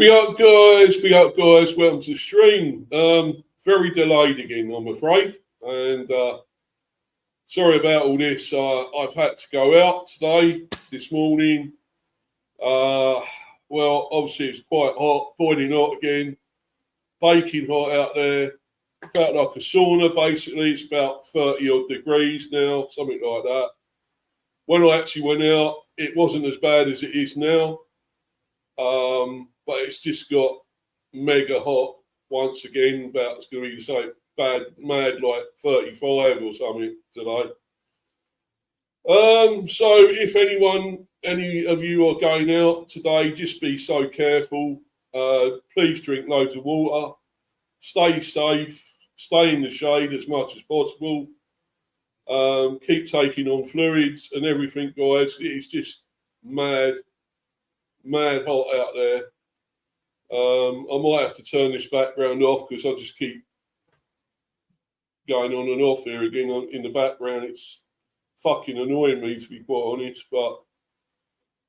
Big up, guys. Welcome to the stream. Very delayed again, I'm afraid. And sorry about all this. I've had to go out today, this morning. Well, obviously it's quite hot, boiling hot again. Baking hot out there. Felt like a sauna, basically. It's about 30 odd degrees now, something like that. When I actually went out, it wasn't as bad as it is now. But it's just got mega hot once again. About it's going to be so mad like 35 or something today. So if any of you are going out today, just be so careful. Please drink loads of water. Stay safe. Stay in the shade as much as possible. Keep taking on fluids and everything, guys. It's just mad hot out there. I might have to turn this background off because I just keep going on and off here again in the background. It's fucking annoying me, to be quite honest. But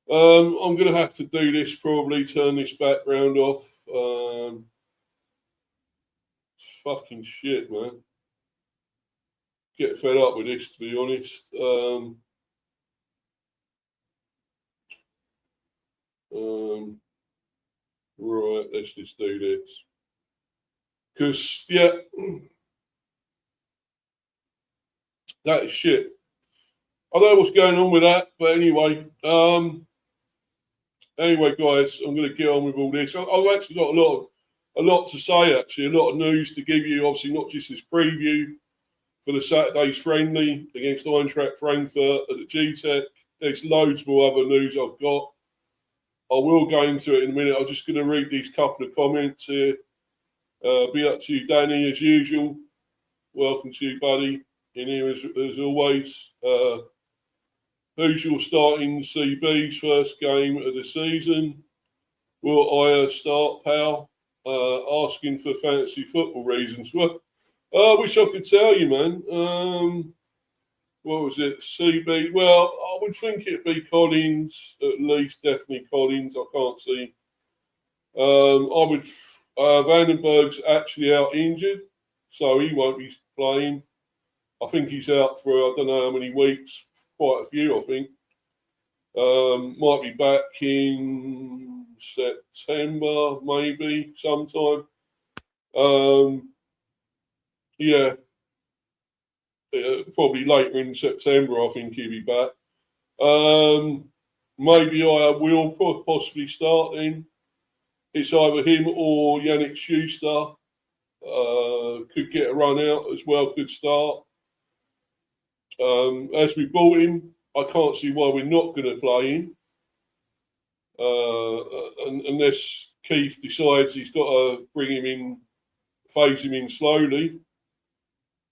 I'm going to have to do this probably, turn this background off. Fucking shit, man. Get fed up with this, to be honest. Right, let's just do this. Because, yeah, that is shit. I don't know what's going on with that, but anyway. Anyway, guys, I'm going to get on with all this. I've actually got a lot to say, actually, a lot of news to give you. Obviously, not just this preview for the Saturday's friendly against Eintract Frankfurt at the GTEC. There's loads more other news I've got. I will go into it in a minute. I'm just going to read these couple of comments here. Be up to you, Danny, as usual. Welcome to you, buddy, in here as always. Who's your starting CB's first game of the season? Will I start, pal? Asking for fantasy football reasons. Well, I wish I could tell you, man. What was it? CB? Well, I would think it'd be Collins, at least, definitely Collins. I can't see. I would. Vandenberg's actually out injured, so he won't be playing. I think he's out for I don't know how many weeks, quite a few, I think. Might be back in September, maybe sometime. Yeah. Probably later in September, I think he'll be back. Maybe I will possibly start then. It's either him or Yannick Schuster. Could get a run out as well, could start. As we bought him, I can't see why we're not going to play him. Unless Keith decides he's got to bring him in, phase him in slowly.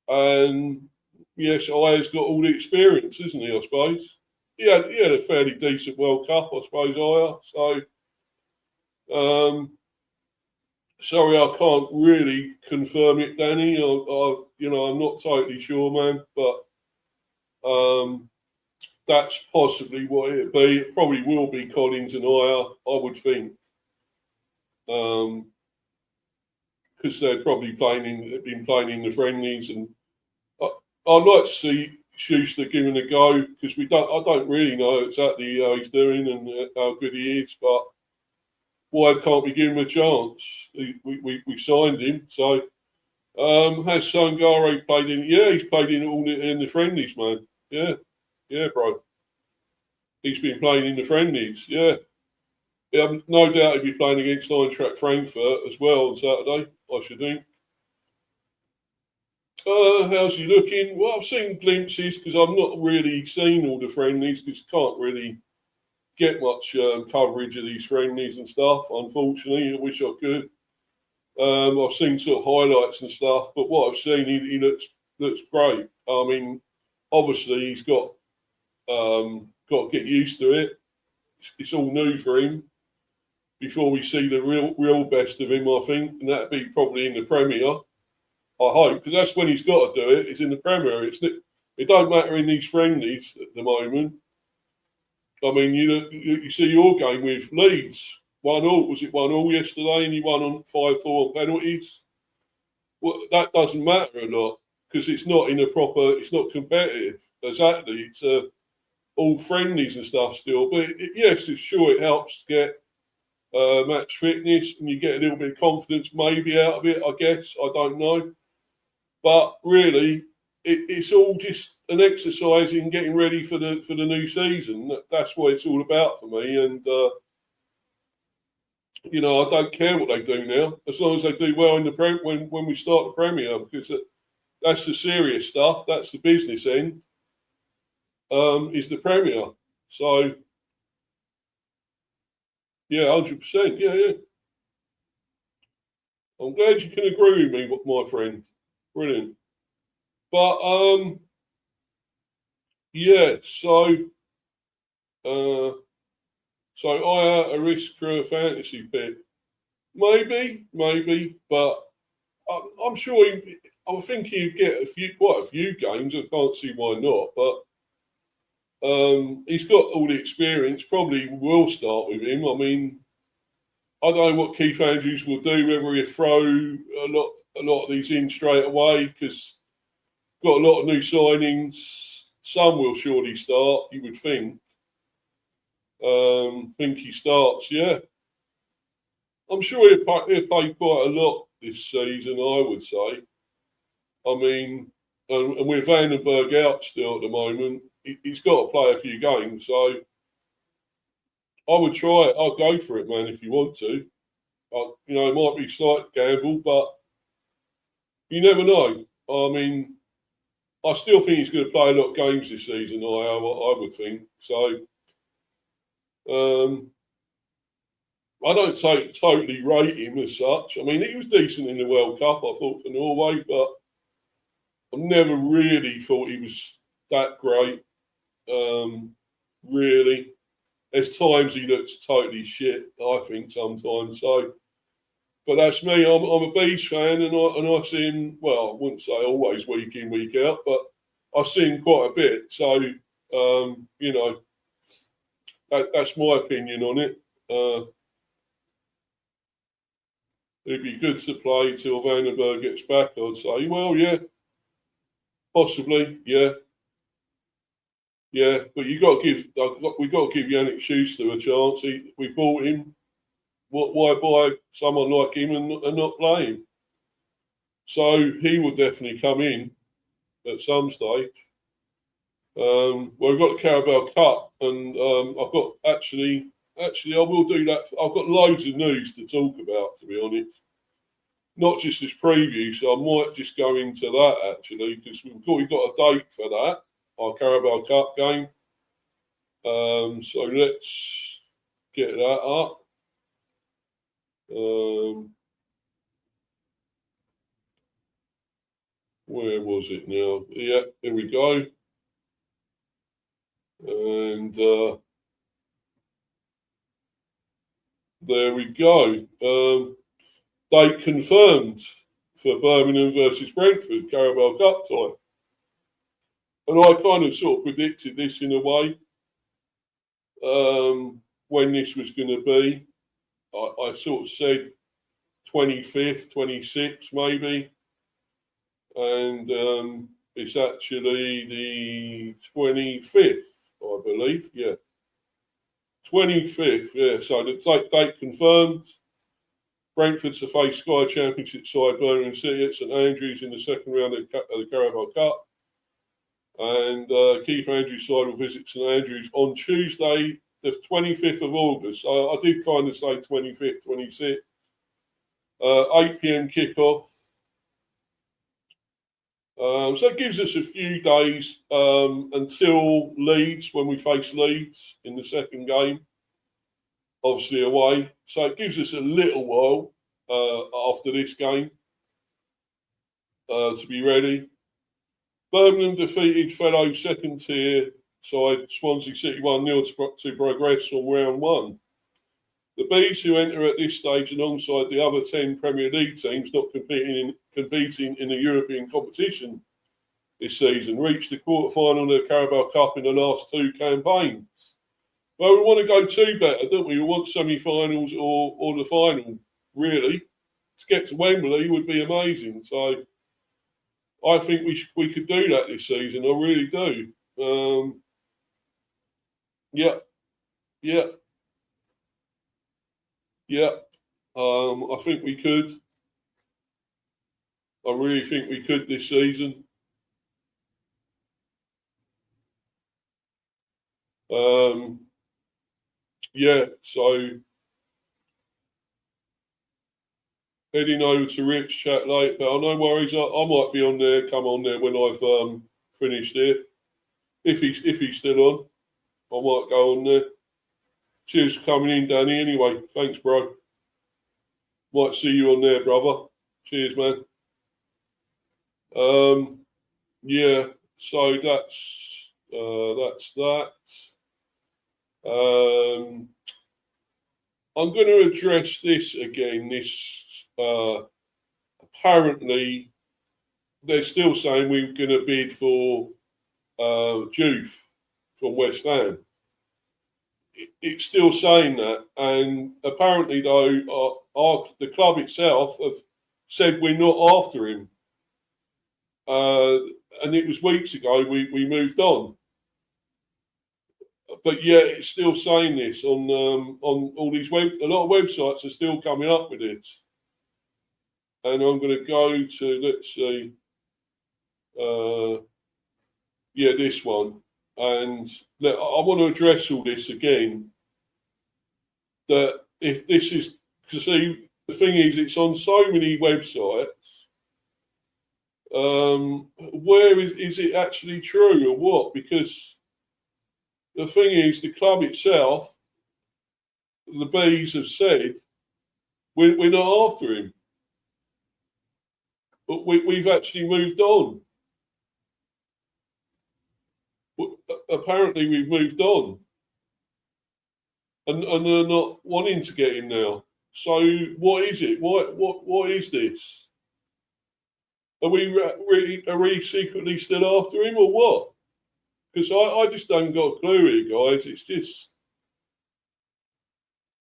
And yes, Aya's got all the experience, isn't he, I suppose? He had a fairly decent World Cup, I suppose, Aya. So, sorry, I can't really confirm it, Danny. I'm not totally sure, man. But that's possibly what it'd be. It probably will be Collins and Aya, I would think. Because they're probably been playing in the friendlies, and I'd like to see Schuster giving a go because I don't really know exactly how he's doing and how good he is, but why can't we give him a chance? We signed him, so has Sangare played in? Yeah, he's played in the friendlies, man. Yeah, bro. He's been playing in the friendlies. Yeah, no doubt he'll be playing against Eintracht Frankfurt as well on Saturday, I should think. How's he looking? Well, I've seen glimpses because I've not really seen all the friendlies because can't really get much coverage of these friendlies and stuff, unfortunately. I wish I could. I've seen sort of highlights and stuff, but what I've seen, he looks great. I mean, obviously he's got to get used to it. It's all new for him before we see the real best of him, I think, and that'd be probably in the Premier. I hope, because that's when he's got to do it. It's in the Premier. It don't matter in these friendlies at the moment. I mean, you see your game with Leeds. 1-1. Was it 1-1 yesterday? And you won on 5-4 on penalties. Well, that doesn't matter a lot because it's not it's not competitive. Exactly. It's all friendlies and stuff still. But yes, it's sure it helps to get match fitness and you get a little bit of confidence maybe out of it, I guess. I don't know. But really, it's all just an exercise in getting ready for the new season. That's what it's all about for me. And, I don't care what they do now, as long as they do well in the when we start the Premier, because that's the serious stuff. That's the business end. Is the Premier. So, yeah, 100%. Yeah. I'm glad you can agree with me, my friend. Brilliant. But yeah. So I a risk for a fantasy pick. Maybe, but I'm sure I think he'd get quite a few games. I can't see why not. But he's got all the experience. Probably will start with him. I mean, I don't know what Keith Andrews will do. Whether he'll throw a lot of these in straight away because got a lot of new signings. Some will surely start. You would think. Think he starts. Yeah. I'm sure he'll play quite a lot this season, I would say. I mean, and with Vandenberg out still at the moment, he's got to play a few games. So I would try it. I'll go for it, man, if you want to. It might be a slight gamble, but you never know. I mean, I still think he's going to play a lot of games this season, I would think. So I don't totally rate him as such. I mean, he was decent in the World Cup, I thought, for Norway, but I've never really thought he was that great. Really. There's times he looks totally shit, I think, sometimes. So, but that's me. I'm a Bees fan, and I see him, well, I wouldn't say always week in, week out, but I see him quite a bit. So, that's my opinion on it. It'd be good to play till Vandenberg gets back, I'd say. Well, yeah, possibly, yeah. Yeah, but we got to give Yannick Schuster a chance. We bought him. Why buy someone like him and not play him? So he will definitely come in at some stage. We've got the Carabao Cup, and I've got actually I will do that. I've got loads of news to talk about, to be honest. Not just this preview, so I might just go into that actually because we've got a date for that, our Carabao Cup game. So let's get that up. Where was it now? Yeah, here we go. And there we go. Date confirmed for Birmingham versus Frankfurt, Carabao Cup time. And I kind of sort of predicted this in a way when this was going to be. I sort of said 25th, 26th maybe. And it's actually the 25th, I believe. Yeah. 25th, yeah. So the date confirmed. Brentford to face Sky Championship side Birmingham City at St Andrews in the second round of the Carabao Cup. And Keith Andrews' side will visit St Andrews on Tuesday, the 25th of August. I did kind of say 25th, 26th. 8 p.m. kickoff. So it gives us a few days until Leeds, when we face Leeds in the second game, obviously away. So it gives us a little while after this game to be ready. Birmingham defeated fellow second tier side Swansea City 1-0 to progress from round one. The Bees, who enter at this stage alongside the other 10 Premier League teams not competing in the European competition this season, reached the quarter-final of the Carabao Cup in the last two campaigns. Well, we want to go two better, don't we? We want semi-finals or the final, really. To get to Wembley would be amazing. So I think we could do that this season. I really do. Yeah, yeah, yeah. I think we could. I really think we could this season. Yeah, so heading over to Rich chat late, but no worries. I might be on there. Come on there when I've finished here. If he's still on, I might go on there. Cheers for coming in, Danny. Anyway, thanks, bro. Might see you on there, brother. Cheers, man. Yeah. So that's that. I'm going to address this again. This apparently they're still saying we're going to bid for Juve from West Ham. It's still saying that, and apparently though, the club itself have said we're not after him. And it was weeks ago we moved on. But yeah, it's still saying this on all these a lot of websites are still coming up with this. And I'm going to go to, let's see, yeah, this one. And I want to address all this again. That if this is, because see, the thing is, it's on so many websites. Where is it actually true or what? Because the thing is, the club itself, the Bees have said, we're not after him. But we've actually moved on. Apparently, we've moved on. And they're not wanting to get him now. So what is it? What is this? Are we secretly still after him or what? Because I just haven't got a clue here, guys. It's just,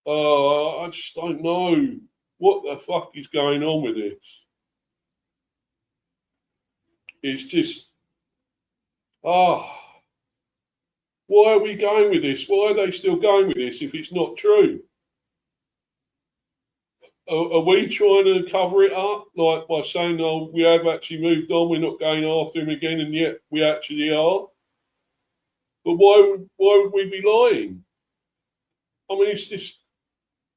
I just don't know what the fuck is going on with this. It's just, why are we going with this? Why are they still going with this if it's not true? Are we trying to cover it up, like by saying, "Oh, we have actually moved on. We're not going after him again," and yet we actually are? But why would we be lying? I mean, it's just,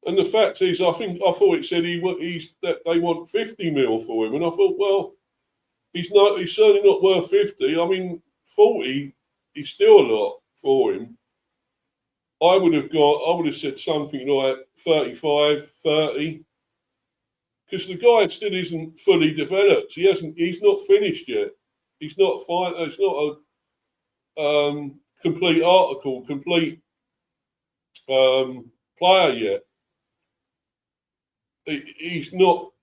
and the fact is, I thought it said that they want 50 mil for him, and I thought, well, he's certainly not worth 50. I mean, 40 is still a lot for him. I would have said something like 35, 30. Because the guy still isn't fully developed. He's not finished yet. He's not fine. It's not a complete article, complete player yet. He's not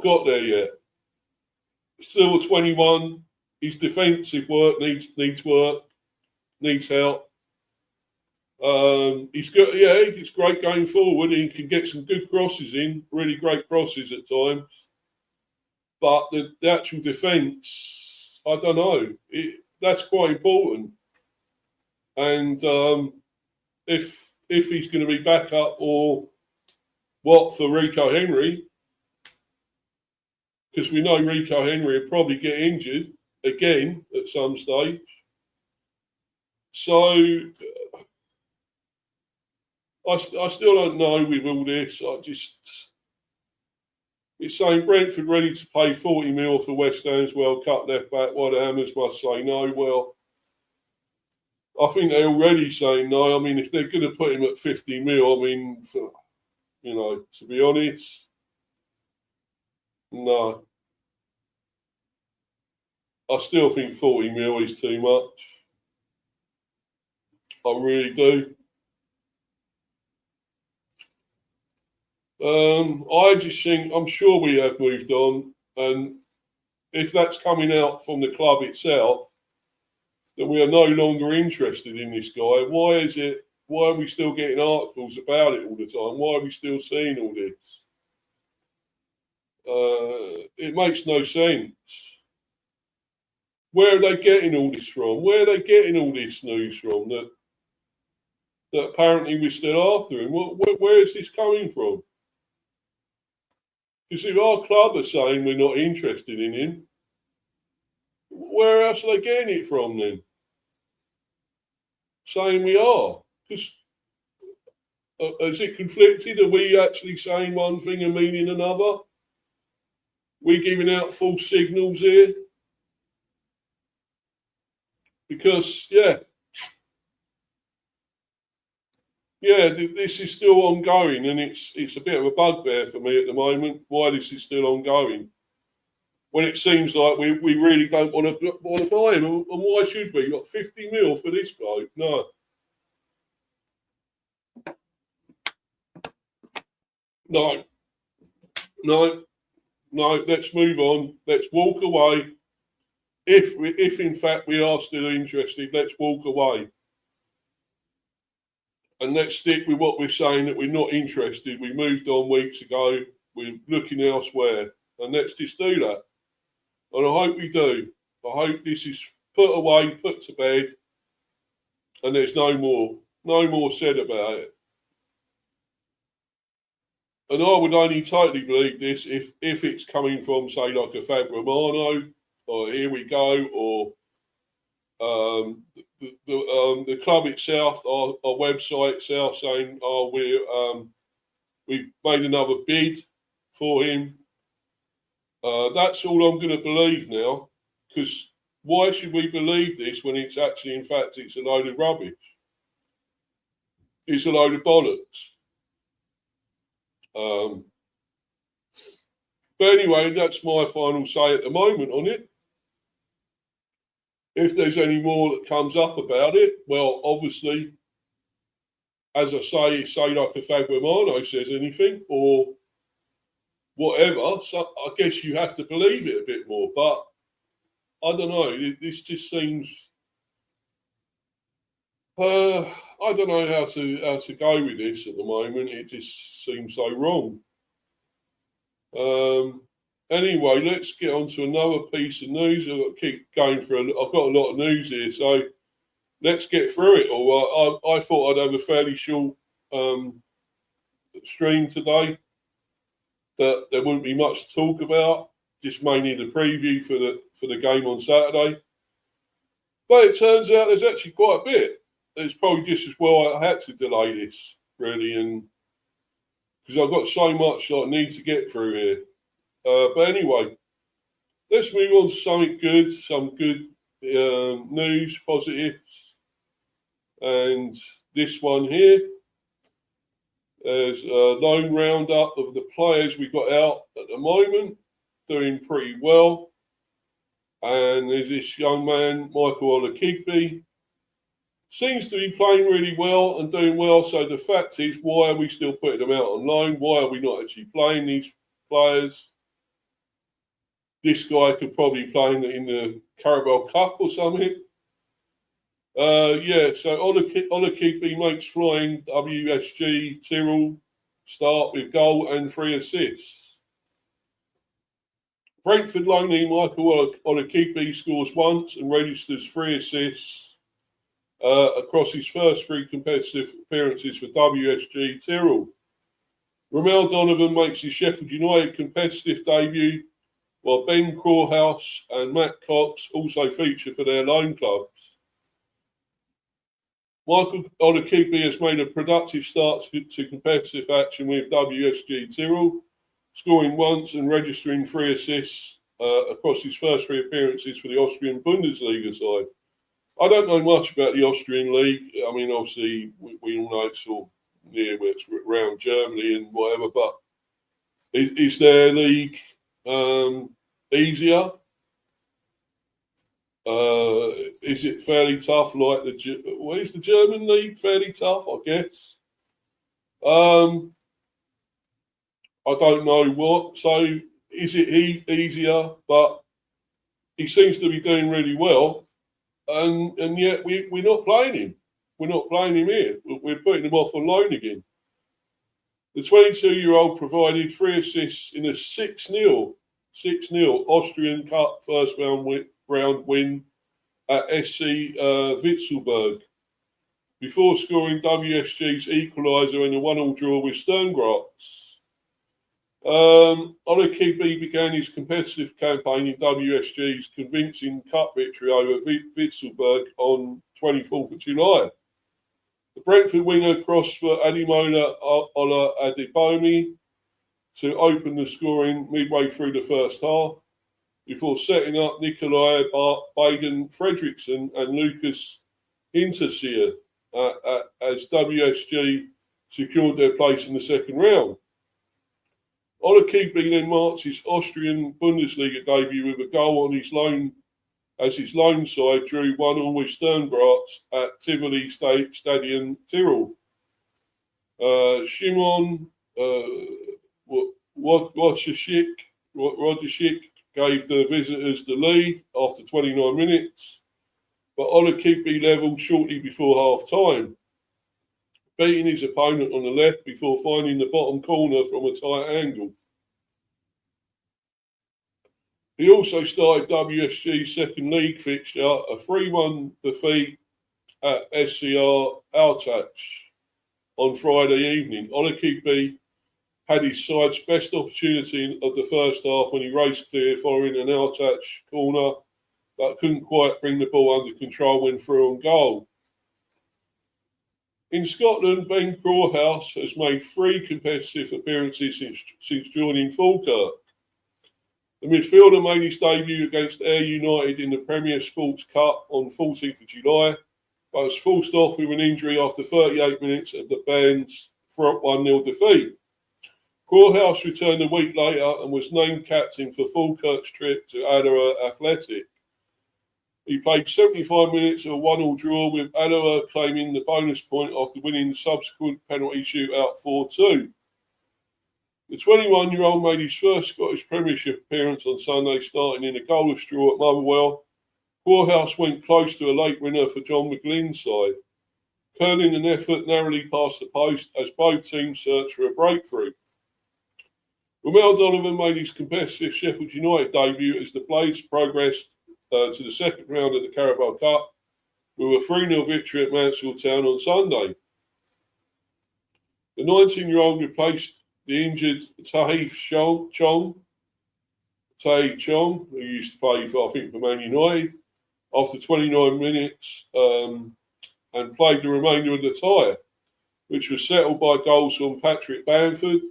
got there yet. Still 21. His defensive work needs work, needs help. He's great going forward. He can get some good crosses in, really great crosses at times. But the actual defence, I don't know. That's quite important. And if he's going to be back up or what for Rico Henry, because we know Rico Henry will probably get injured again at some stage. So I still don't know with all this. It's saying Brentford ready to pay 40 mil for West Ham's World Cup left back. Why the Hammers must say no? Well, I think they're already saying no. I mean, if they're going to put him at 50 mil, I mean, to be honest, no. I still think 40 mil is too much. I really do. I just think, I'm sure we have moved on, and if that's coming out from the club itself, that we are no longer interested in this guy. Why is it Why are we still getting articles about it all the time? Why are we still seeing all this? It makes no sense. Where are they getting all this from? Where are they getting all this news from that apparently we're still after him? Where is this coming from? Because if our club are saying we're not interested in him, where else are they getting it from then? Saying we are. Because is it conflicted? Are we actually saying one thing and meaning another? We giving out false signals here? Because, this is still ongoing, and it's a bit of a bugbear for me at the moment. Why this is still ongoing, when it seems like we really don't want to buy him, and why should we? Got 50 mil for this bloke? No. Let's move on. Let's walk away. If in fact we are still interested, let's walk away. And let's stick with what we're saying, that we're not interested. We moved on weeks ago. We're looking elsewhere. And let's just do that. And I hope we do. I hope this is put away, put to bed, and there's no more said about it. And I would only totally believe this if it's coming from, say, like a Fab Romano, or Here We Go, or the club itself, our website itself, saying, we've made another bid for him. That's all I'm going to believe now, because why should we believe this when it's actually, in fact, it's a load of rubbish? It's a load of bollocks. But anyway, that's my final say at the moment on it. If there's any more that comes up about it, well, obviously, as I say like a Fab Romano says anything, or whatever, so I guess you have to believe it a bit more. But I don't know, this just seems... I don't know how to go with this at the moment. It just seems so wrong. Anyway, let's get on to another piece of news. I've got to keep going through. I've got a lot of news here, so let's get through it all. I thought I'd have a fairly short stream today. That there wouldn't be much to talk about. Just mainly the preview for the game on Saturday. But it turns out there's actually quite a bit. It's probably just as well I had to delay this, really, and because I've got so much I need to get through here. But anyway, let's move on to something good, some good news, positives. And this one here, there's a lone roundup of the players we got out at the moment, doing pretty well. And there's this young man, Michael Olakigbe, seems to be playing really well and doing well. So the fact is, why are we still putting them out on loan? Why are we not actually playing these players? This guy could probably play in the Carabao Cup or something. So Olakigbe makes flying WSG Tyrrell start with goal and 3 assists. Brentford loanee Michael Olakigbe scores once and registers 3 assists across his first 3 competitive appearances for WSG Tyrrell. Ramel Donovan makes his Sheffield United competitive debut, while Ben Crawhouse and Matt Cox also feature for their loan clubs. Michael Olakigbe has made a productive start to competitive action with WSG Tyrrell, scoring once and registering 3 assists across his first 3 appearances for the Austrian Bundesliga side. I don't know much about the Austrian league. I mean, obviously, we all know it's all near where it's around Germany and whatever, but is their league easier? Is it fairly tough like is the German league fairly tough, I guess? I don't know what. So is it easier? But he seems to be doing really well. And yet we're not playing him. we're not playing him here. We're putting him off on loan again. The 22-year-old provided 3 assists in a 6-0 Austrian Cup first round win at SC Witzelberg, before scoring WSG's equaliser in a 1-1 draw with Sturm Graz. Olakebe began his competitive campaign in WSG's convincing cup victory over Witzelberg on 24th of July. The Brentford winger crossed for Ademola Ola Adebomi to open the scoring midway through the first half, before setting up Nikolai Baden Fredriksson and Lucas Interseer as WSG secured their place in the second round. Olakebe then marked his Austrian Bundesliga debut with a goal on his loan, as his loan side drew 1-1 with Sturm Graz at Tivoli Stadion Tyrol. Shimon Wojciech gave the visitors the lead after 29 minutes, but Olakebe levelled shortly before half-time, beating his opponent on the left before finding the bottom corner from a tight angle. He also started WSG's second league fixture, a 3-1 defeat at SCR Eintracht on Friday evening. Olakebe had his side's best opportunity of the first half when he raced clear following an Eintracht corner, but couldn't quite bring the ball under control when through on goal. In Scotland, Ben Crawhouse has made 3 competitive appearances since joining Falkirk. The midfielder made his debut against Ayr United in the Premier Sports Cup on 14th of July, but was forced off with an injury after 38 minutes of the band's 1-0 defeat. Crawhouse returned a week later and was named captain for Falkirk's trip to Alloa Athletic. He played 75 minutes of a 1-1 draw, with Alloa claiming the bonus point after winning the subsequent penalty shootout 4-2. The 21-year-old made his first Scottish Premiership appearance on Sunday, starting in a goalless draw at Motherwell. Crawhouse went close to a late winner for John McGlynn's side, curling an effort narrowly past the post as both teams searched for a breakthrough. Romel Donovan made his competitive Sheffield United debut as the Blades progressed to the second round of the Carabao Cup with a 3-0 victory at Mansfield Town on Sunday. The 19-year-old replaced the injured Tae Chong, who used to play for Man United, after 29 minutes and played the remainder of the tie, which was settled by goals from Patrick Bamford,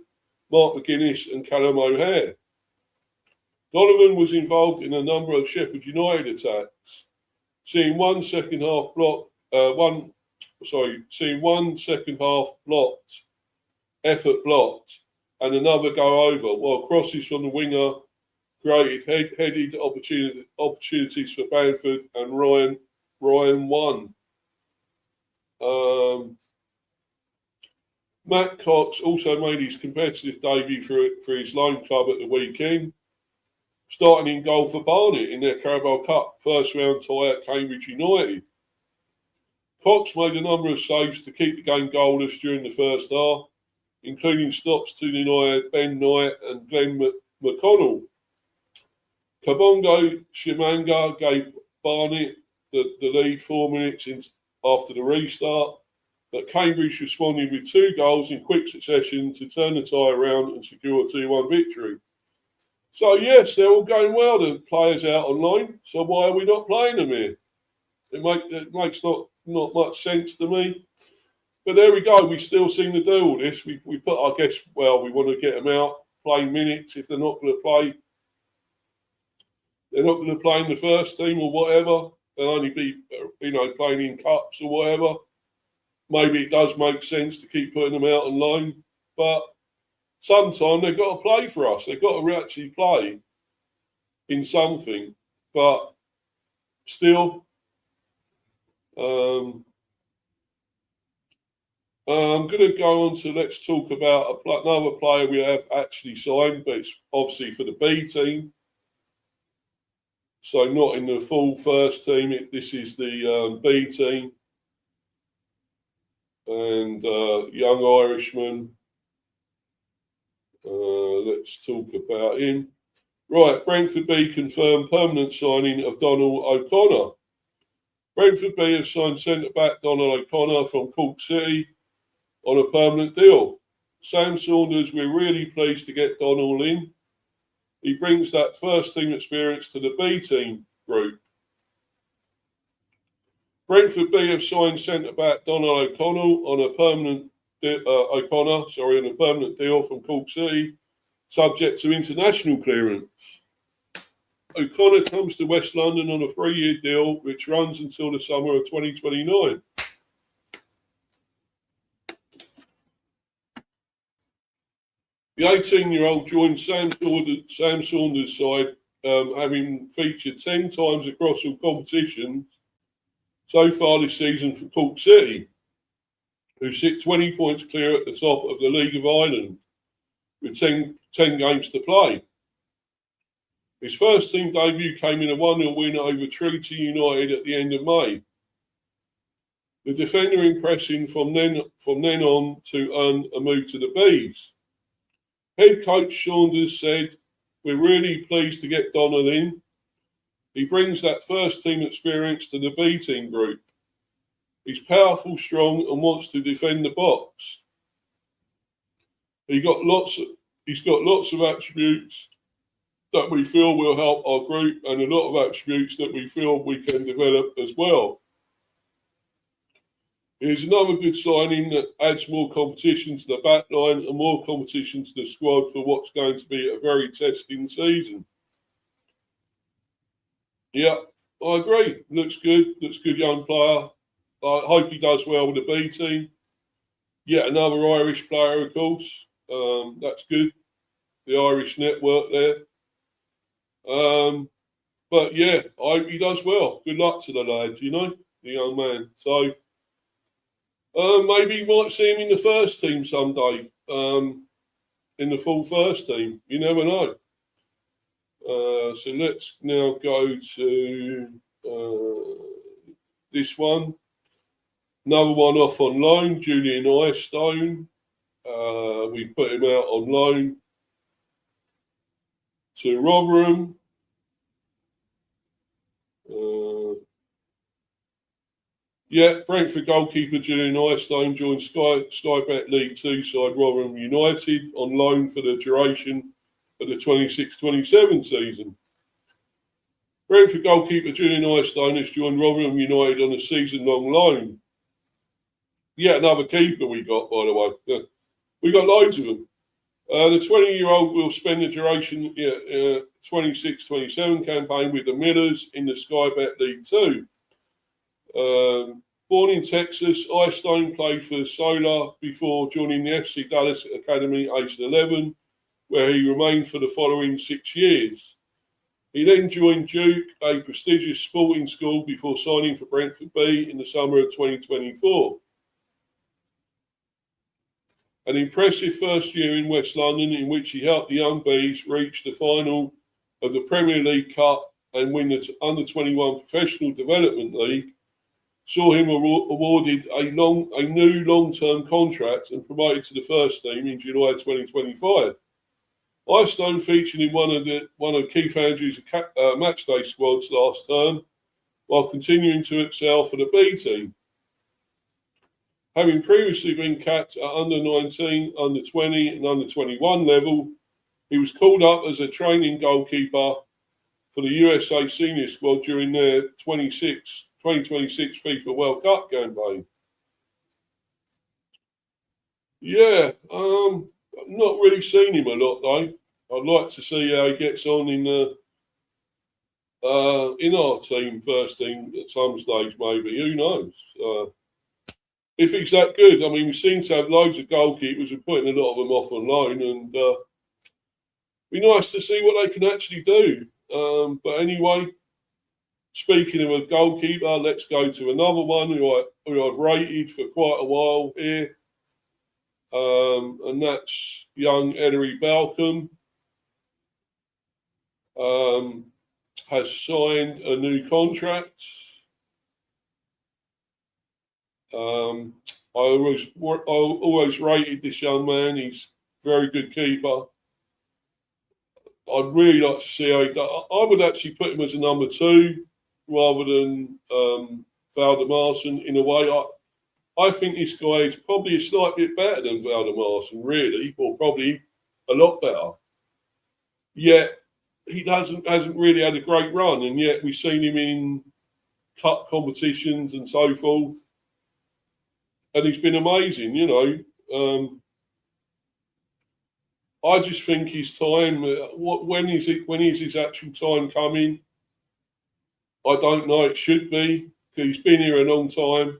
Mark McGuinness and Callum O'Hare. Donovan was involved in a number of Sheffield United attacks, seeing one second half effort blocked, and another go over, while crosses from the winger created headed opportunities for Bamford and Ryan won. Matt Cox also made his competitive debut for his loan club at the weekend, starting in goal for Barnet in their Carabao Cup first round tie at Cambridge United. Cox made a number of saves to keep the game goalless during the first half, including stops to deny Ben Knight and Glenn McConnell. Kabongo Shimanga gave Barnet the lead 4 minutes after the restart, but Cambridge responded with 2 goals in quick succession to turn the tie around and secure a 2-1 victory. So yes, they're all going well, the players out on loan, so why are we not playing them here? It makes not much sense to me. But there we go. We still seem to do all this. We put, I guess, we want to get them out, playing minutes. If they're not going to play, they're not going to play in the first team or whatever. They'll only be, playing in cups or whatever. Maybe it does make sense to keep putting them out on loan. But sometime they've got to play for us. They've got to actually play in something. But still, I'm going to go on to, let's talk about another player we have actually signed, but it's obviously for the B team. So not in the full first team. This is the B team. and young Irishman. Let's talk about him. Right, Brentford B confirmed permanent signing of Donald O'Connor. Brentford B have signed centre-back Donald O'Connor from Cork City on a permanent deal. Sam Saunders, we're really pleased to get Donald in. He brings that first team experience to the B team group. Brentford B have signed centre-back Donald O'Connor on a permanent deal from Cork City, subject to international clearance. O'Connor comes to West London on a 3-year deal, which runs until the summer of 2029. The 18-year-old joined Sam Saunders' side, having featured 10 times across all competitions so far this season for Cork City, who sit 20 points clear at the top of the League of Ireland, with 10 games to play. His first team debut came in a 1-0 win over Treaty United at the end of May. The defender impressing from then on to earn a move to the Bees. Head coach Saunders said, "We're really pleased to get Donald in. He brings that first team experience to the B team group. He's powerful, strong, and wants to defend the box. He's got lots of attributes that we feel will help our group, and a lot of attributes that we feel we can develop as well. Here's another good signing that adds more competition to the back line and more competition to the squad for what's going to be a very testing season." Yeah, I agree. Looks good. Looks good young player. I hope he does well with the B team. Yet another Irish player, of course. That's good. The Irish network there. But yeah, I hope he does well. Good luck to the lad, the young man. So maybe you might see him in the first team someday, in the full first team. You never know. So let's now go to this one. Another one off on loan, Julian Eyestone. We put him out on loan to Rotherham. Brentford goalkeeper Julian Eyestone joined Sky Bet League 2 side Rotherham United on loan for the duration of the 26-27 season. Brentford goalkeeper Julian Eyestone has joined Rotherham United on a season-long loan. Another keeper we got, by the way. We got loads of them. The 20-year-old will spend the duration 26-27 campaign with the Millers in the Sky Bet League 2. Born in Texas, Eyestone played for Solar before joining the FC Dallas Academy aged 11, where he remained for the following 6 years. He then joined Duke, a prestigious sporting school, before signing for Brentford B in the summer of 2024. An impressive first year in West London, in which he helped the Young Bees reach the final of the Premier League Cup and win the Under-21 Professional Development League, saw him awarded a new long-term contract and promoted to the first team in July 2025. Eyestone featured in one of Keith Andrews' matchday squads last term, while continuing to excel for the B team. Having previously been capped at under-19, under-20 and under-21 level, he was called up as a training goalkeeper for the USA senior squad during their 2026 FIFA World Cup campaign. I've not really seen him a lot though. I'd like to see how he gets on in our team, first team at some stage maybe. Who knows? If he's that good. I mean, we seem to have loads of goalkeepers. We're putting a lot of them off on loan, and be nice to see what they can actually do. But anyway, speaking of a goalkeeper, let's go to another one who I've rated for quite a while here, and that's young Ellery Balcom. Has signed a new contract. I always rated this young man. He's a very good keeper. I'd really like to see how he does. I would actually put him as a number 2 rather than Valdemarson in a way. I think this guy is probably a slight bit better than Valdemarson, really, or probably a lot better. Yet he hasn't really had a great run, and yet we've seen him in cup competitions and so forth, and he's been amazing. I just think his time. When is it? When is his actual time coming? I don't know. It should be because he's been here a long time.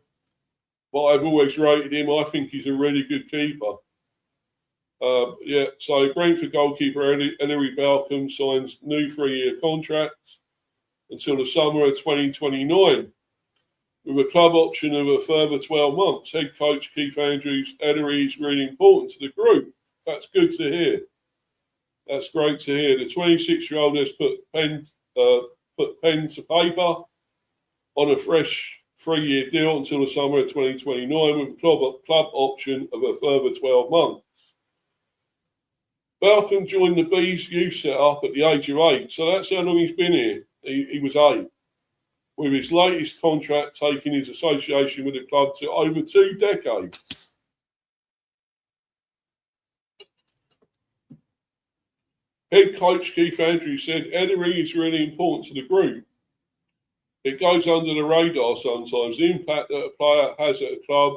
But I've always rated him. I think he's a really good keeper. So Brentford goalkeeper Ellery Balcombe signs new 3-year contract until the summer of 2029, with a club option of a further 12 months. Head coach Keith Andrews, Ellery is really important to the group. That's good to hear. That's great to hear. The 26-year-old has put pen to paper on a fresh 3-year deal until the summer of 2029 with a club option of a further 12 months. Balcombe joined the Bees youth set up at the age of 8, so that's how long he's been here. He was 8, with his latest contract taking his association with the club to over 2 decades. Head coach Keith Andrews said, Ellery is really important to the group. It goes under the radar sometimes, the impact that a player has at a club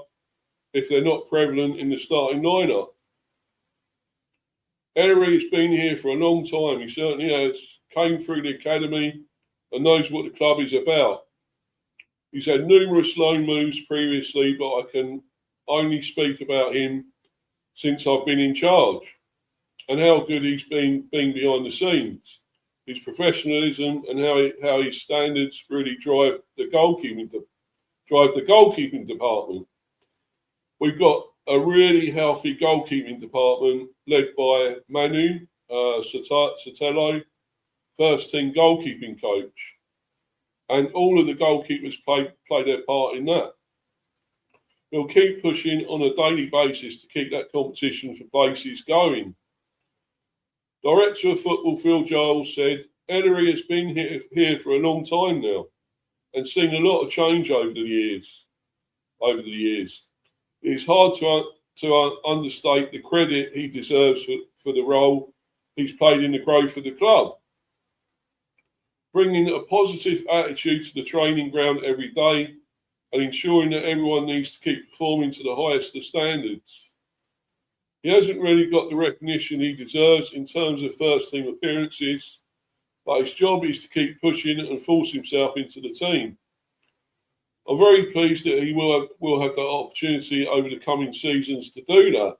if they're not prevalent in the starting lineup. Ellery has been here for a long time. He certainly has. Came through the academy and knows what the club is about. He's had numerous loan moves previously, but I can only speak about him since I've been in charge and how good he's been behind the scenes. His professionalism and how his standards really drive the goalkeeping department. We've got a really healthy goalkeeping department led by Manu Sotelo, first team goalkeeping coach, and all of the goalkeepers play their part in that. We'll keep pushing on a daily basis to keep that competition for places going. Director of Football Phil Giles said, Ellery has been here for a long time now and seen a lot of change over the years. It's hard to understate the credit he deserves for the role he's played in the growth of the club. Bringing a positive attitude to the training ground every day and ensuring that everyone needs to keep performing to the highest of standards. He hasn't really got the recognition he deserves in terms of first team appearances, but his job is to keep pushing and force himself into the team. I'm very pleased that he will have the opportunity over the coming seasons to do that.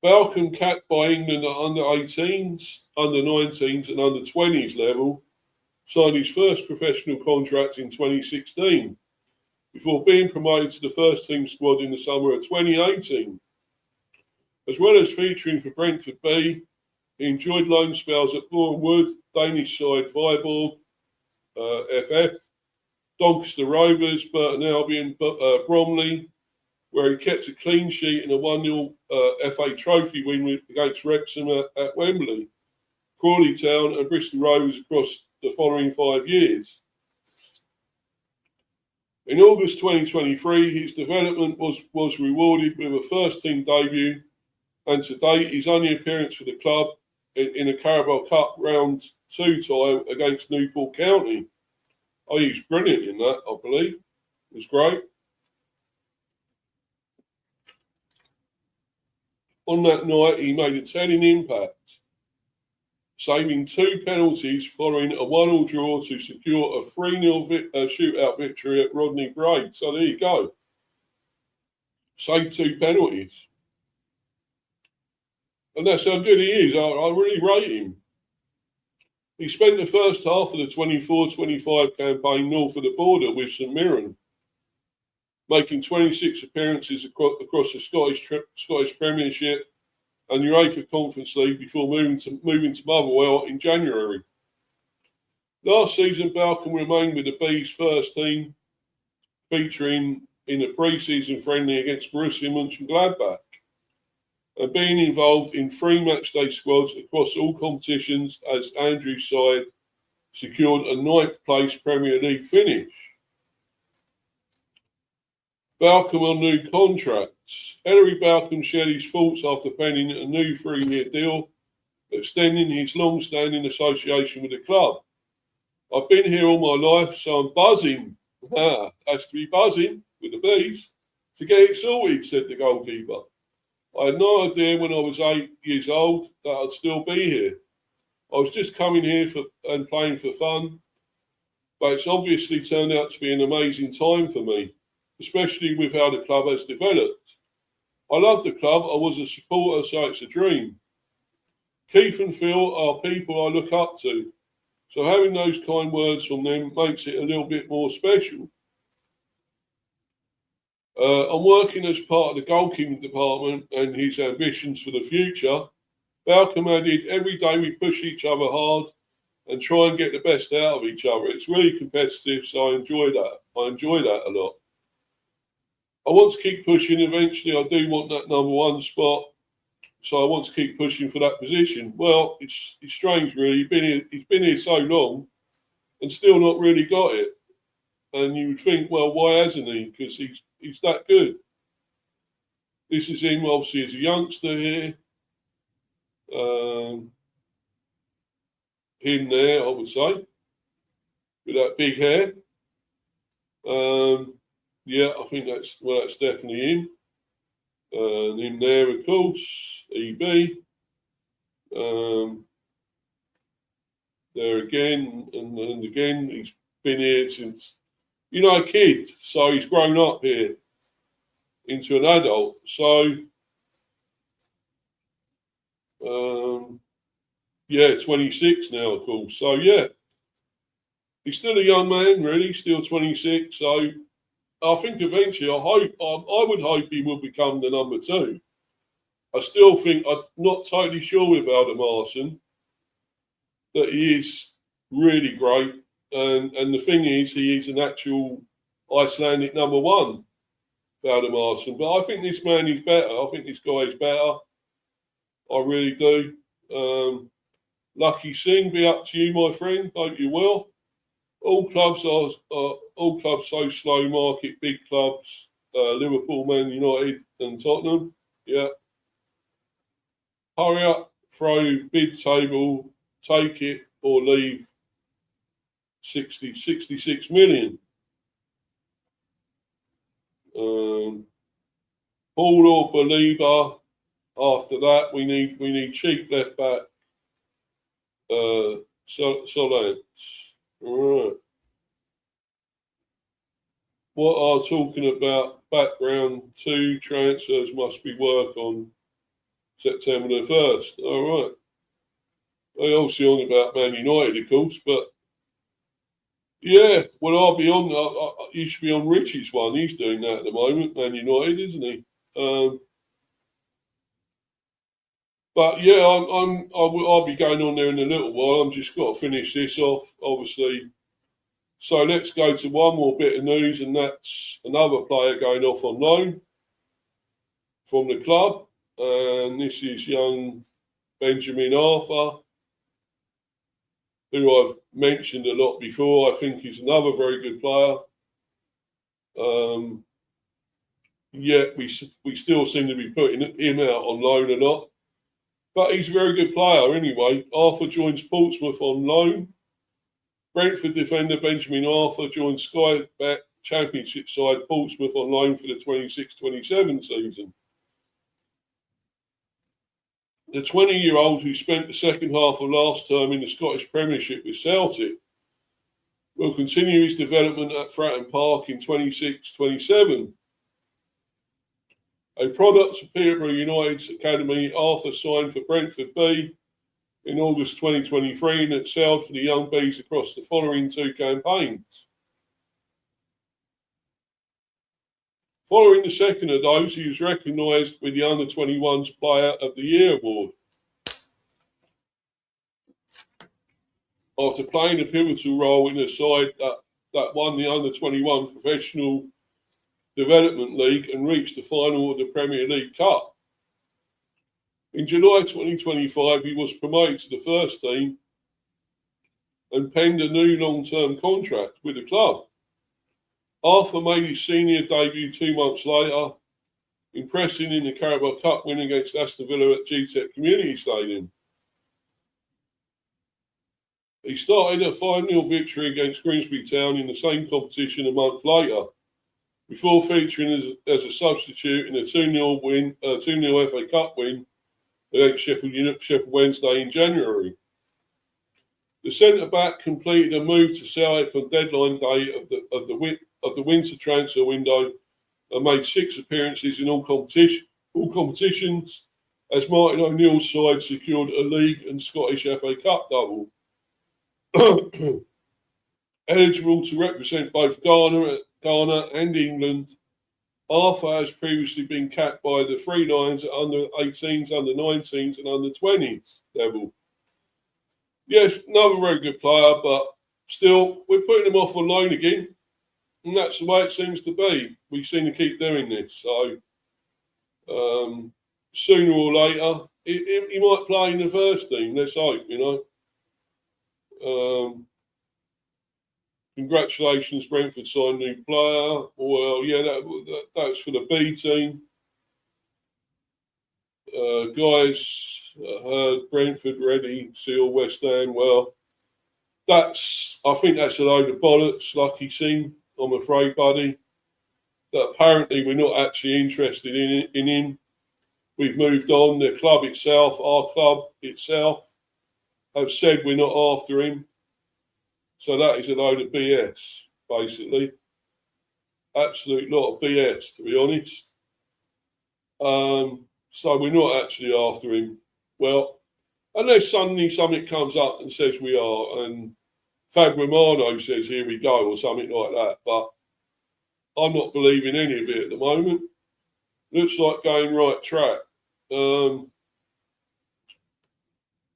Balcombe, capped by England at under 18s, under 19s and under 20s level, signed his first professional contract in 2016 before being promoted to the first team squad in the summer of 2018. As well as featuring for Brentford B, he enjoyed loan spells at Boreham Wood, Danish side Viborg, FF, Doncaster Rovers, Burton Albion, Bromley, where he kept a clean sheet in a 1-0 FA Trophy win against Wrexham at Wembley, Crawley Town and Bristol Rovers across the following 5 years. In August 2023, his development was rewarded with a first-team debut, and to date, his only appearance for the club in a Carabao Cup round 2 tie against Newport County. Oh, he was brilliant in that, I believe. It was great. On that night, he made a telling impact, saving 2 penalties following a 1-1 draw to secure a 3-0 shootout victory at Rodney Grade. So there you go. Saved 2 penalties. And that's how good he is. I really rate him. He spent the first half of the 24-25 campaign north of the border with St Mirren, making 26 appearances across the Scottish Premiership and UEFA Conference League before moving to Motherwell in January. Last season, Balcombe remained with the Bees first team, featuring in a pre-season friendly against Borussia Mönchengladbach, and being involved in 3 matchday squads across all competitions as Andrew's side secured a 9th place Premier League finish. Balcom on new contracts. Ellery Balcom shared his thoughts after penning a new 3-year deal, extending his long-standing association with the club. I've been here all my life, so I'm buzzing. Has to be buzzing with the bees to get it sorted, said the goalkeeper. I had no idea when I was 8 years old that I'd still be here. I was just coming here and playing for fun, but it's obviously turned out to be an amazing time for me, especially with how the club has developed. I love the club. I was a supporter, so it's a dream. Keith and Phil are people I look up to, so having those kind words from them makes it a little bit more special. I'm working as part of the goalkeeping department and his ambitions for the future. Balcom added, every day we push each other hard and try and get the best out of each other. It's really competitive, so I enjoy that. I enjoy that a lot. I want to keep pushing. Eventually, I do want that number 1 spot, so I want to keep pushing for that position. Well, it's strange, really. He's been here so long and still not really got it. And you would think, well, why hasn't he? Because he's that good. This is him, obviously, as a youngster here. Him there, I would say, with that big hair. Yeah, I think that's definitely him. And him there, of course, EB. There again, and again, he's been here since, a kid. So he's grown up here into an adult. So, 26 now, of course. So, yeah, he's still a young man, really, still 26. So, I think eventually, I would hope he will become the number 2. I still think, I'm not totally sure with Aldermarsson that he is really great. And the thing is, he is an actual Icelandic number 1, Aldermarsson. But I think this man is better. I think this guy is better. I really do. Lucky Singh, be up to you, my friend. Hope you're well. All clubs so slow market, big clubs, Liverpool, Man United and Tottenham. Yeah. Hurry up, throw bid table, take it or leave. 66 million. Paul or Belieber. After that, we need cheap left back. Solence. All right. What are talking about background 2 transfers must be work on September the 1st. All right. They obviously on about Man United, of course, but yeah, well, I'll be on. You should be on Richie's one. He's doing that at the moment, Man United, isn't he? But yeah, I'll be going on there in a little while. I'm just got to finish this off, obviously. So let's go to one more bit of news, and that's another player going off on loan from the club. And this is young Benjamin Arthur, who I've mentioned a lot before. I think he's another very good player. Yet we still seem to be putting him out on loan a lot. But he's a very good player anyway. Arthur joins Portsmouth on loan. Brentford defender Benjamin Arthur joins Sky Bet Championship side Portsmouth on loan for the 26-27 season. The 20-year-old who spent the second half of last term in the Scottish Premiership with Celtic will continue his development at Fratton Park in 26-27. A product of Peterborough United's academy, Arthur signed for Brentford B in August 2023 and excelled for the young Bees across the following 2 campaigns. Following the second of those, he was recognised with the Under-21s Player of the Year award. After playing a pivotal role in a side that won the Under-21 Professional Development League and reached the final of the Premier League Cup. In July 2025, he was promoted to the first team and penned a new long-term contract with the club. Arthur made his senior debut 2 months later, impressing in the Carabao Cup win against Aston Villa at GTEC Community Stadium. He started a 5-0 victory against Grimsby Town in the same competition a month later, before featuring as a substitute in a 2-0 FA Cup win against Sheffield Wednesday in January. The centre-back completed a move to Celtic on deadline day of the winter transfer window and made 6 appearances in all competitions, as Martin O'Neill's side secured a League and Scottish FA Cup double. Eligible to represent both Ghana and England, Arthur has previously been capped by the Three Lions at under 18s, under 19s and under 20s level. Yes, another very good player, but still, we're putting him off on loan again, and that's the way it seems to be. We seem to keep doing this, so sooner or later, he might play in the first team. Let's hope, Congratulations, Brentford signed a new player. Well, yeah, that's for the B team. Guys, heard Brentford ready, Seal, West Ham. Well, I think that's a load of bollocks, lucky scene, I'm afraid, buddy. That apparently we're not actually interested in him. We've moved on. The club itself, our club itself, have said we're not after him. So that is a load of BS, basically. Absolute lot of BS, to be honest. So we're not actually after him. Well, unless suddenly something comes up and says we are, and Fab Romano says, here we go, or something like that. But I'm not believing any of it at the moment. Looks like going right track.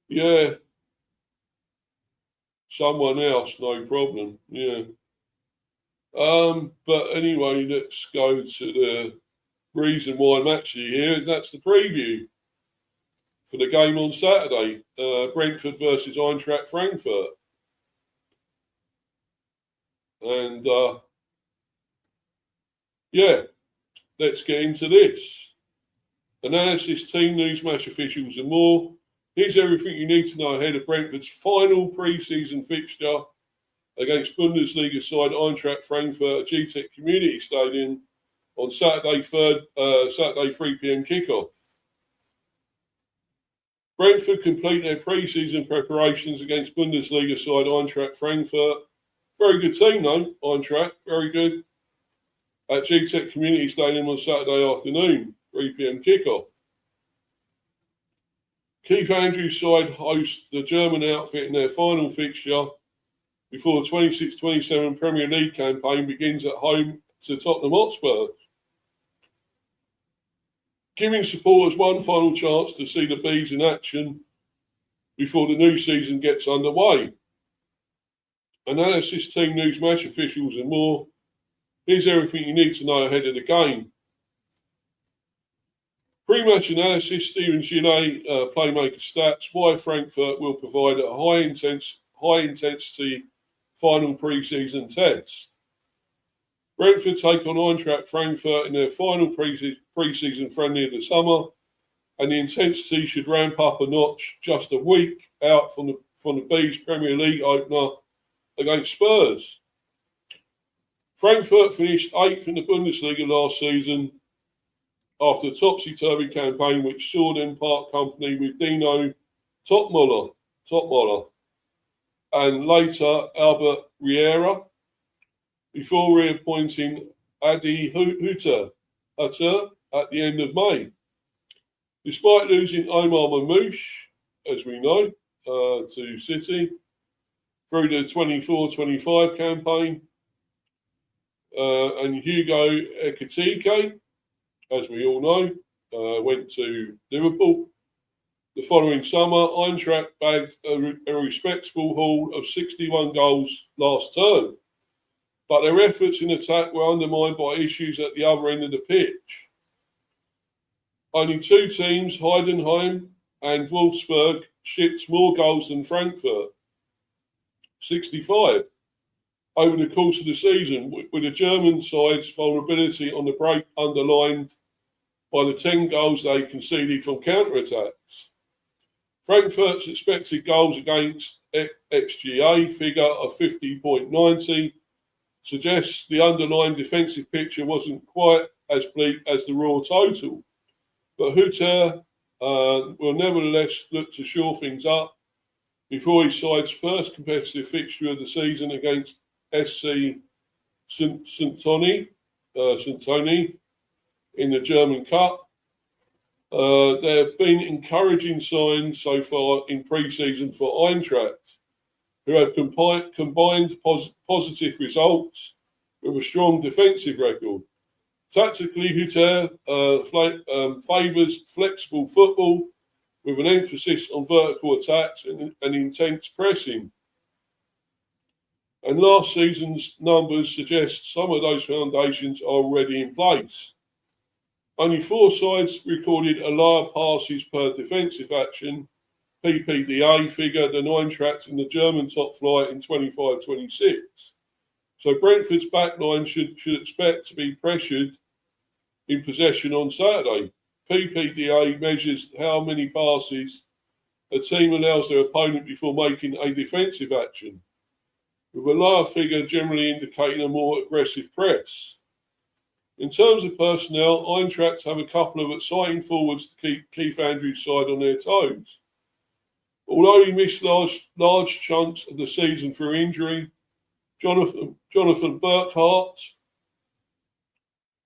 Yeah. Someone else, no problem. Yeah. But anyway, let's go to the reason why I'm actually here, and that's the preview for the game on Saturday, Brentford versus Eintracht Frankfurt. And yeah, let's get into this. Analysis, team news, match officials and more. Here's everything you need to know ahead of Brentford's final pre-season fixture against Bundesliga side Eintracht Frankfurt at GTEC Community Stadium on Saturday 3 p.m. kickoff. Brentford complete their pre-season preparations against Bundesliga side Eintracht Frankfurt. Very good team though, Eintracht, very good. At GTEC Community Stadium on Saturday afternoon, 3 p.m. kickoff. Keith Andrews' side host the German outfit in their final fixture before the 26-27 Premier League campaign begins at home to Tottenham Hotspur, giving supporters one final chance to see the Bees in action before the new season gets underway. Analysis, team news, match officials and more. Here's everything you need to know ahead of the game. Pre-match analysis, Stephen Gillet, playmaker stats, why Frankfurt will provide a high-intensity final pre-season test. Brentford take on Eintracht Frankfurt in their final pre-season friendly of the summer, and the intensity should ramp up a notch just a week out from the Bees Premier League opener against Spurs. Frankfurt finished 8th in the Bundesliga last season after a topsy-turvy campaign which saw them part company with Dino Topmoller, and later Albert Riera, before reappointing Adi Hutter at the end of May. Despite losing Omar Mamouche, as we know, to City through the 24-25 campaign, and Hugo Ekitike, as we all know, went to Liverpool. The following summer, Eintracht bagged a respectable haul of 61 goals last term. but their efforts in attack were undermined by issues at the other end of the pitch. Only two teams, Heidenheim and Wolfsburg, shipped more goals than Frankfurt, 65, over the course of the season, with the German side's vulnerability on the break underlined by the 10 goals they conceded from counter-attacks. Frankfurt's expected goals against XGA figure of 50.90 suggests the underlying defensive picture wasn't quite as bleak as the raw total, but Hutter will nevertheless look to shore things up before his side's first competitive fixture of the season against SC Santoni in the German Cup. There have been encouraging signs so far in pre-season for Eintracht, who have combined positive results with a strong defensive record. Tactically, Hutter favours flexible football with an emphasis on vertical attacks and intense pressing. And last season's numbers suggest some of those foundations are already in place. Only 4 sides recorded a lower passes per defensive action, PPDA figure, than Eintracht in the German top flight in 25-26. So Brentford's backline should expect to be pressured in possession on Saturday. PPDA measures how many passes a team allows their opponent before making a defensive action, with a lower figure generally indicating a more aggressive press. In terms of personnel, Eintracht have a couple of exciting forwards to keep Keith Andrews' side on their toes. Although he missed large chunks of the season through injury, Jonathan Burkhardt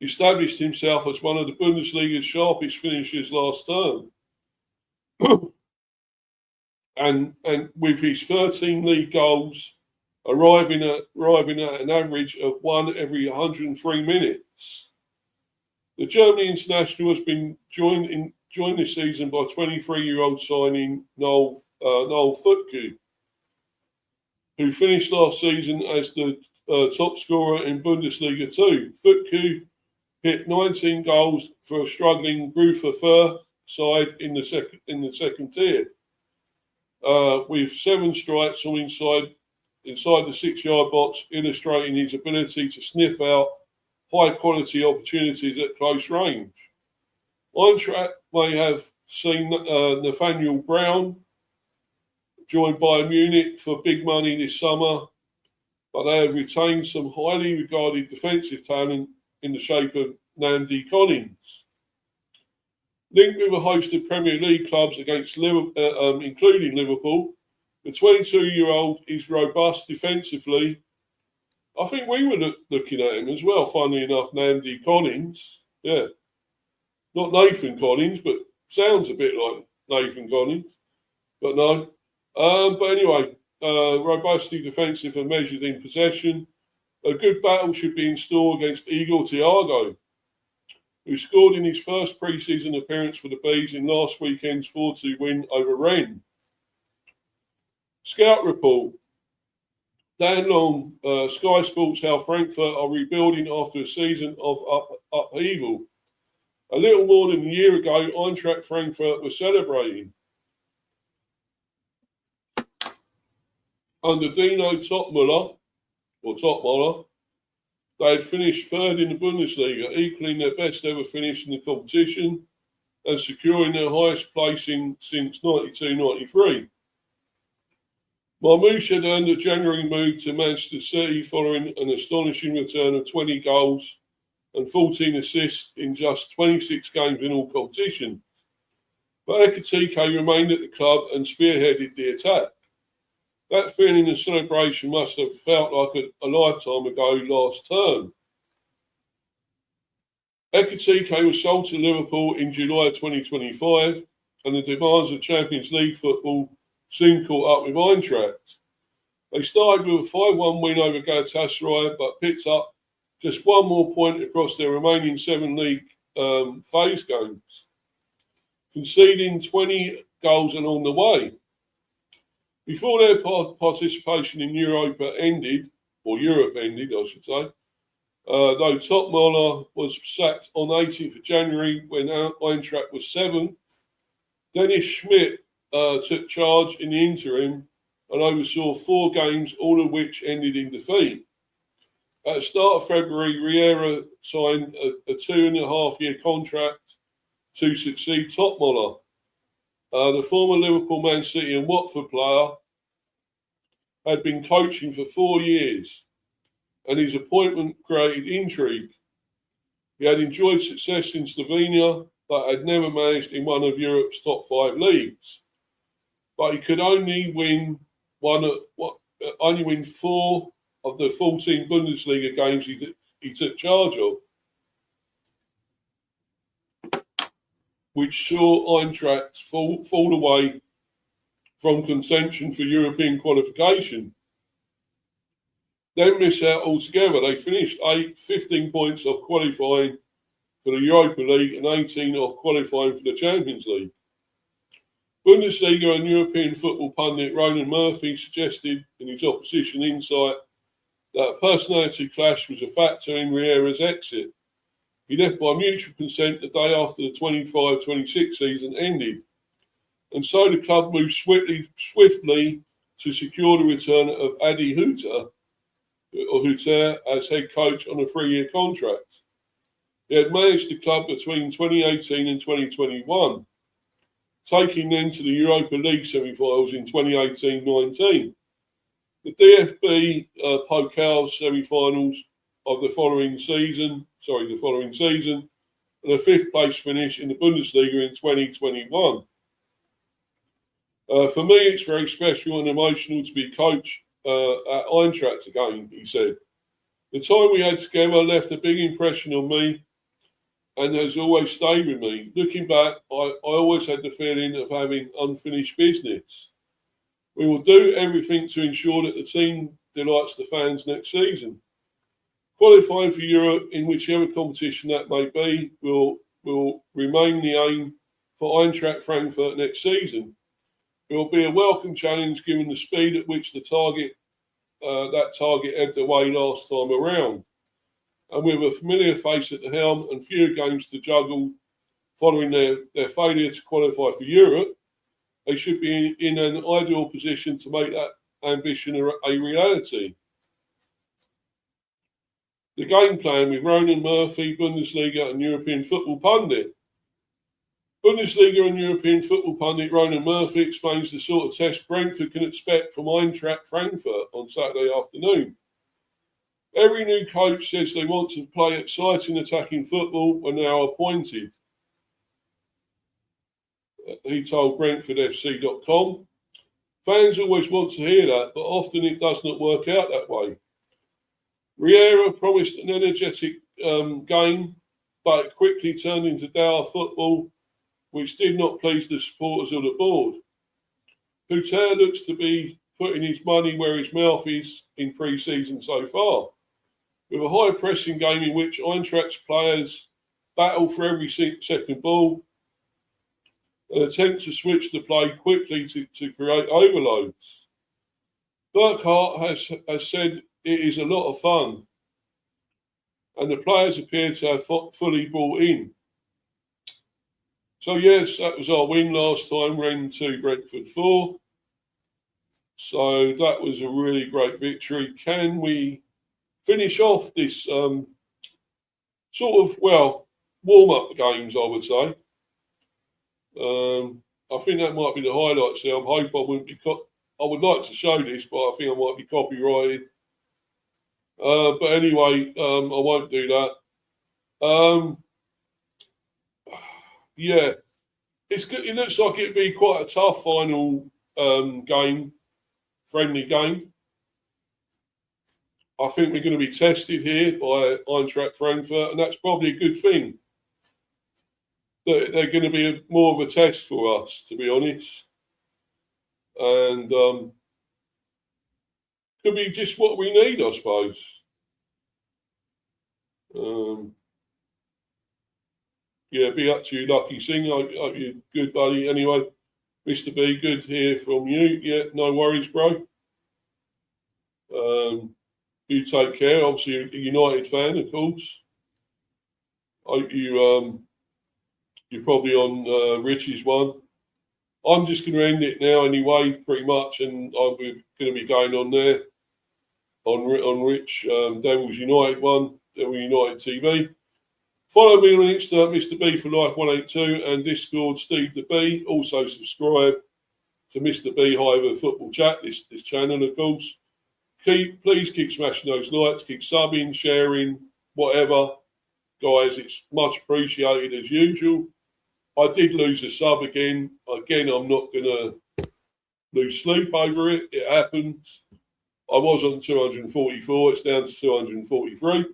established himself as one of the Bundesliga's sharpest finishers last term. and with his 13 league goals arriving at an average of 1 every 103 minutes. The Germany international has been joined this season by 23-year-old signing Noel Futke, who finished last season as the top scorer in Bundesliga 2. Futke hit 19 goals for a struggling Grufer Fur side in the second tier, with 7 strikes from inside the 6-yard box, illustrating his ability to sniff out high-quality opportunities at close range. Eintracht may have seen Nathaniel Brown joined Bayern Munich for big money this summer, but they have retained some highly regarded defensive talent in the shape of Namdi Collins. Linked with a host of Premier League clubs against including Liverpool, the 22-year-old is robust defensively. I think we were looking at him as well, funnily enough, Namdi Collins. Yeah. Not Nathan Collins, but sounds a bit like Nathan Collins. But no. But anyway, robustly defensive and measured in possession. A good battle should be in store against Igor Thiago, who scored in his first pre-season appearance for the Bees in last weekend's 4-2 win over Rennes. Scout report. Dan Long, Sky Sports, how Frankfurt are rebuilding after a season of upheaval. A little more than a year ago, Eintracht Frankfurt were celebrating. Under Dino Topmüller, they had finished third in the Bundesliga, equaling their best ever finish in the competition and securing their highest placing since 92-93. Marmoush had earned a January move to Manchester City following an astonishing return of 20 goals and 14 assists in just 26 games in all competitions. But Ekitike remained at the club and spearheaded the attack. That feeling of celebration must have felt like a lifetime ago last term. Ekitike was sold to Liverpool in July 2025, and the demands of Champions League football soon caught up with Eintracht. They started with a 5-1 win over Galatasaray, but picked up just one more point across their remaining 7 league phase games, conceding 20 goals along the way. Before their participation in Europa ended, or Europe ended, I should say. Though Topmoller was sacked on 18th of January when Eintracht was 7th, Dennis Schmidt took charge in the interim and oversaw 4 games, all of which ended in defeat. At the start of February, Riera signed a 2.5-year contract to succeed Topmoller. The former Liverpool, Man City and Watford player had been coaching for 4 years, and his appointment created intrigue. He had enjoyed success in Slovenia, but had never managed in one of Europe's top 5 leagues. But he could only win 4 of the 14 Bundesliga games he took charge of, which saw Eintracht fall away from contention for European qualification. Then miss out altogether. They finished 15 points off qualifying for the Europa League and 18 off qualifying for the Champions League. Bundesliga and European football pundit Ronan Murphy suggested in his opposition insight that a personality clash was a factor in Riera's exit. He left by mutual consent the day after the 25-26 season ended, and so the club moved swiftly to secure the return of Adi Hutter as head coach on a 3-year contract. He had managed the club between 2018 and 2021, taking them to the Europa League semi-finals in 2018-19. The DFB Pokal semi-finals of the following season, and a 5th place finish in the Bundesliga in 2021. For me, it's very special and emotional to be coach at Eintracht again, he said. The time we had together left a big impression on me and has always stayed with me. Looking back, I always had the feeling of having unfinished business. We will do everything to ensure that the team delights the fans next season. Qualifying for Europe in whichever competition that may be will remain the aim for Eintracht Frankfurt next season. It will be a welcome challenge given the speed at which that target ebbed away last time around. And with a familiar face at the helm and fewer games to juggle following their failure to qualify for Europe, they should be in an ideal position to make that ambition a reality. The game plan with Ronan Murphy, Bundesliga and European football pundit. Bundesliga and European football pundit Ronan Murphy explains the sort of test Brentford can expect from Eintracht Frankfurt on Saturday afternoon. Every new coach says they want to play exciting attacking football when they are appointed, he told BrentfordFC.com. Fans always want to hear that, but often it does not work out that way. Riera promised an energetic game, but it quickly turned into dour football, which did not please the supporters of the board. Hutter looks to be putting his money where his mouth is in pre-season so far, with a high-pressing game in which Eintracht's players battle for every second ball and attempt to switch the play quickly to create overloads. Burkhardt has said it is a lot of fun, and the players appear to have fully bought in. So yes, that was our win last time, Rennes 2, Brentford 4. So that was a really great victory. Can we finish off this warm-up games, I would say? I think that might be the highlights there. I hope I wouldn't be I would like to show this, but I think I might be copyrighted. But anyway, I won't do that. Yeah, it's good. It looks like it'd be quite a tough final friendly game. I think we're going to be tested here by Eintracht Frankfurt, and that's probably a good thing. They're going to be more of a test for us, to be honest. And could be just what we need, I suppose. Yeah, be up to you, Lucky Singh. I hope you're good, buddy. Anyway, Mr. B, good to hear from you. Yeah, no worries, bro. You take care. Obviously, a United fan, of course. Hope you're probably on Richie's one. I'm just going to end it now anyway, pretty much, and I'm going to be going on there on Rich Devils United one, Devil United TV. Follow me on Insta, Mr. B for Life 182, and Discord, Steve the B. Also subscribe to Mr. B Hiver Football Chat, this channel, of course. Please keep smashing those likes, keep subbing, sharing, whatever. Guys, it's much appreciated as usual. I did lose a sub again. Again, I'm not going to lose sleep over it. It happens. I was on 244. It's down to 243.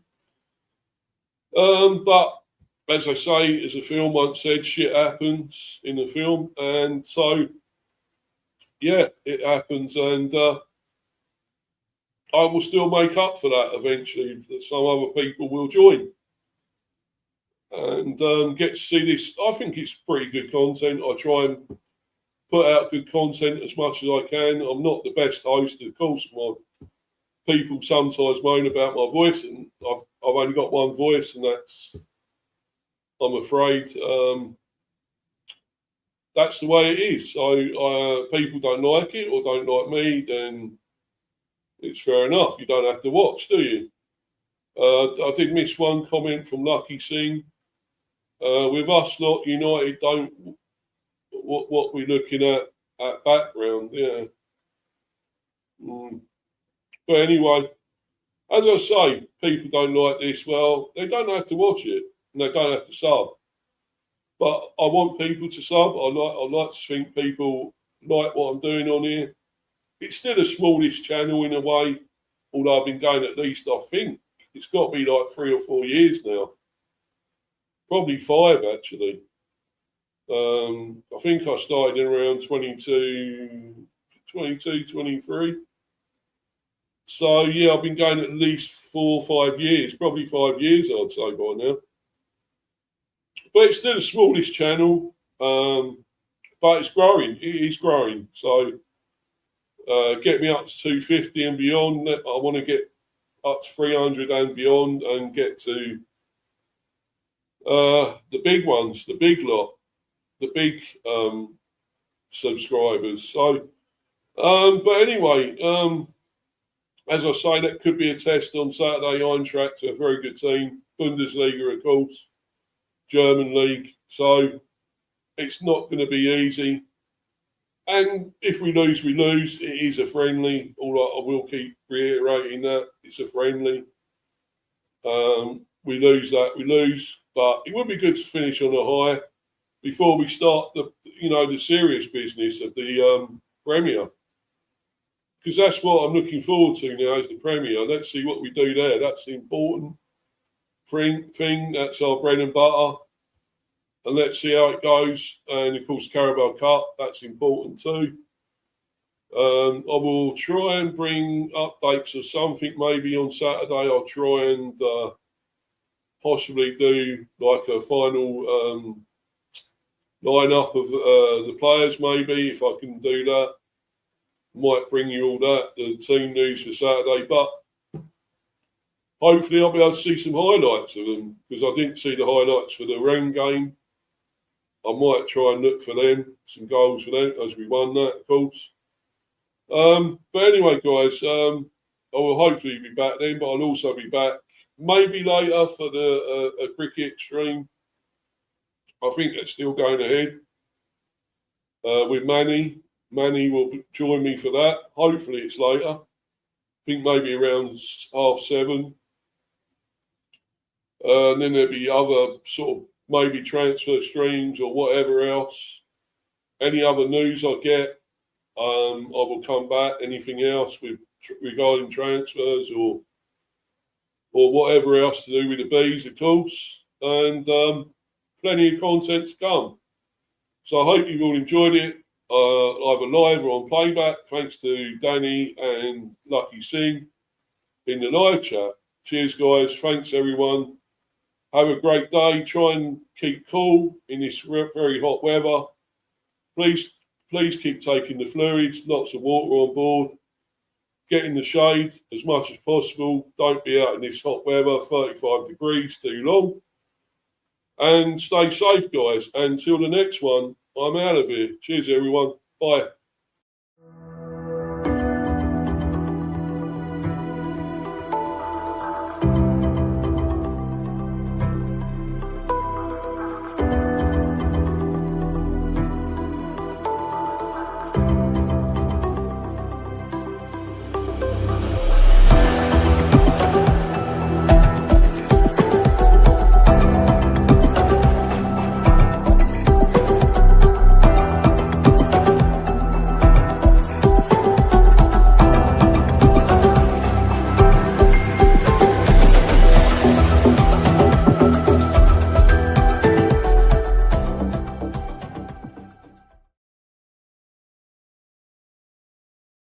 But as I say, as a film once said, shit happens in the film. And so, yeah, it happens. And I will still make up for that eventually. Some other people will join. And get to see this. I think it's pretty good content. I try and put out good content as much as I can. I'm not the best host, of course. My people sometimes moan about my voice, and I've only got one voice, and that's, I'm afraid, that's the way it is. So people don't like it or don't like me, then it's fair enough. You don't have to watch, do you? I did miss one comment from Lucky Singh. With us lot, United don't what we're looking at background, yeah. But anyway, as I say, people don't like this. Well, they don't have to watch it, and they don't have to sub. But I want people to sub. I like to think people like what I'm doing on here. It's still a smallish channel in a way, although I've been going at least, I think, it's got to be like 3 or 4 years now. Probably 5, actually. I think I started in around 22, 23. So, yeah, I've been going at least 4 or 5 years, probably 5 years, I'd say, by now. But it's still a smallish channel, but it's growing. It is growing. So, get me up to 250 and beyond. I want to get up to 300 and beyond and get to the big ones, the big lot, the big subscribers. So, but anyway, as I say, that could be a test on Saturday. Eintract, a very good team. Bundesliga, of course. German league. So, it's not going to be easy. And if we lose, we lose. It is a friendly. I will keep reiterating that. It's a friendly. We lose that, we lose. But it would be good to finish on a high before we start the serious business of the Premier. Because that's what I'm looking forward to now is the Premier. Let's see what we do there. That's the important thing. That's our bread and butter. And let's see how it goes. And, of course, Carabao Cup, that's important too. I will try and bring updates of something maybe on Saturday. I'll try and possibly do like a final line-up of the players maybe, if I can do that. Might bring you all that, the team news for Saturday. But hopefully I'll be able to see some highlights of them because I didn't see the highlights for the Rennes game. I might try and look for them, some goals for them, as we won that, of course. But anyway, guys, I will hopefully be back then, but I'll also be back maybe later for a cricket stream. I think that's still going ahead with Manny. Manny will join me for that. Hopefully it's later. I think maybe around 7:30. And then there'll be other sort of maybe transfer streams or whatever else. Any other news I get, I will come back. Anything else regarding transfers or whatever else to do with the bees, of course. And plenty of content to come. So I hope you've all enjoyed it. Either live or on playback. Thanks to Danny and Lucky Singh in the live chat. Cheers, guys. Thanks, everyone. Have a great day. Try and keep cool in this very hot weather. Please keep taking the fluids. Lots of water on board. get in the shade as much as possible. Don't be out in this hot weather, 35 degrees, too long. And stay safe, guys. Until the next one, I'm out of here. Cheers, everyone. Bye.